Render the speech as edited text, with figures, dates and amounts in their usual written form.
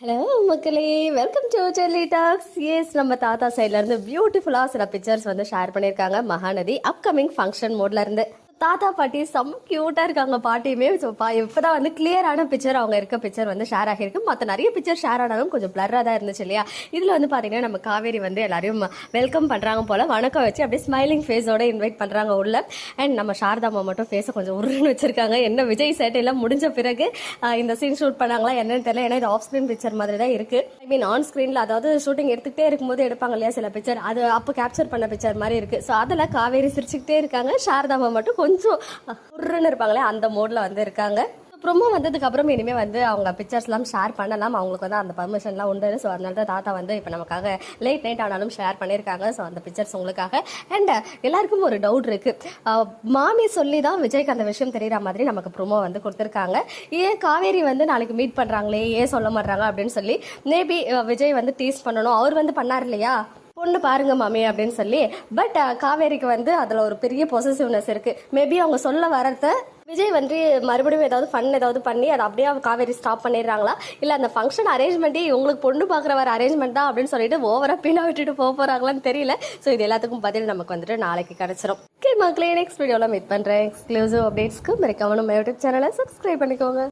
Hello மக்களே, welcome to Selli tax. S, நம்ம தாத்தா சைட்ல இருந்து பியூட்டிஃபுல்லா சில பிக்சர்ஸ் வந்து ஷேர் பண்ணியிருக்காங்க. மகாநதி அப்கமிங் ஃபங்க்ஷன் மோட்ல இருந்து தாத்தா பாட்டி செம்ம கியூட்டா இருக்காங்க. பாட்டியுமே இப்பதான் வந்து கிளியரான பிக்சர், அவங்க இருக்க பிக்சர் வந்து ஷேர் ஆகிருக்கு. மற்ற நிறைய பிக்சர் ஷேர் ஆனாலும் கொஞ்சம் பிளரா தான் இருந்துச்சு இல்லையா. இதுல வந்து பாத்தீங்கன்னா நம்ம காவேரி வந்து எல்லாரையும் வெல்கம் பண்றாங்க போல, வணக்கம் வச்சு அப்படியே ஸ்மைலிங் ஃபேஸோட இன்வைட் பண்றாங்க உள்ள. அண்ட் நம்ம சாரதாமா மட்டும் ஃபேஸை கொஞ்சம் உருன்னு வச்சிருக்காங்க. என்ன விஜய் சேட்டையெல்லாம் முடிஞ்ச பிறகு இந்த சீன் ஷூட் பண்ணாங்களா என்னன்னு தெரியல. ஏன்னா இது ஆஃப் ஸ்கிரீன் பிக்சர் மாதிரி தான் இருக்கு. ஐ மீன் ஆன் ஸ்கிரீன்ல, அதாவது ஷூட்டிங் எடுத்துக்கிட்டே இருக்கும்போது எடுப்பாங்க இல்லையா சில பிக்சர், அது அப்போ கேப்சர் பண்ண பிக்சர் மாதிரி இருக்கு. ஸோ அதில் காவேரி சிரிச்சுக்கிட்டே இருக்காங்க, சாரதாமா மட்டும் கொஞ்சம் உருன்னு இருப்பாங்களே அந்த மோட்ல வந்து இருக்காங்க. ப்ரோமோ வந்ததுக்கு அப்புறம் இனிமே வந்து அவங்க பிக்சர்ஸ்லாம் ஷேர் பண்ணலாம். அவங்களுக்கு வந்து அந்த பர்மிஷன்லாம் உண்டு. ஸோ அதனால தான் தாத்தா வந்து இப்போ நமக்காக லேட் நைட் ஆனாலும் ஷேர் பண்ணியிருக்காங்க. ஸோ அந்த பிக்சர்ஸ் உங்களுக்காக. அண்ட் எல்லாருக்கும் ஒரு டவுட் இருக்கு, மாமி சொல்லி தான் விஜய்க்கு அந்த விஷயம் தெரியற மாதிரி நமக்கு ப்ரோமோ வந்து கொடுத்துருக்காங்க. ஏன் காவேரி வந்து நாளைக்கு மீட் பண்றாங்களே, ஏன் சொல்ல மாட்டாங்க அப்படின்னு சொல்லி மேபி விஜய் வந்து டீஸ் பண்ணணும். அவர் வந்து பண்ணார் இல்லையா, பொண்ணு பாருங்க மாமி அப்படின்னு சொல்லி. பட் காவேரிக்கு வந்து அதுல ஒரு பெரிய பொசசிவ்னஸ் இருக்கு. மேபி அவங்க சொல்ல வரத விஜய் வந்து மறுபடியும் ஏதாவது ஃபன் ஏதாவது பண்ணி அதை அப்படியே காவேரி ஸ்டாப் பண்ணிடுறாங்களா, இல்ல அந்த ஃபங்க்ஷன் அரேஞ்ச்மெண்ட்டே உங்களுக்கு பொண்ணு பாக்குற வர அரேஞ்ச்மெண்ட் தான் அப்படின்னு சொல்லிட்டு ஓவரா பீனா விட்டுட்டு போறாங்களான்னு தெரியல. ஸோ இது எல்லாத்துக்கும் பதில் நமக்கு வந்துட்டு நாளைக்கு கிடைச்சிரும். ஓகே மக்களே, நெக்ஸ்ட் வீடியோல மீட் பண்றேன். எக்ஸ்க்ளூசிவ் அப்டேட்ஸ்க்கு மறக்காம நம்ம யூடியூப் சேனலை சப்ஸ்கிரைப் பண்ணிக்கோங்க.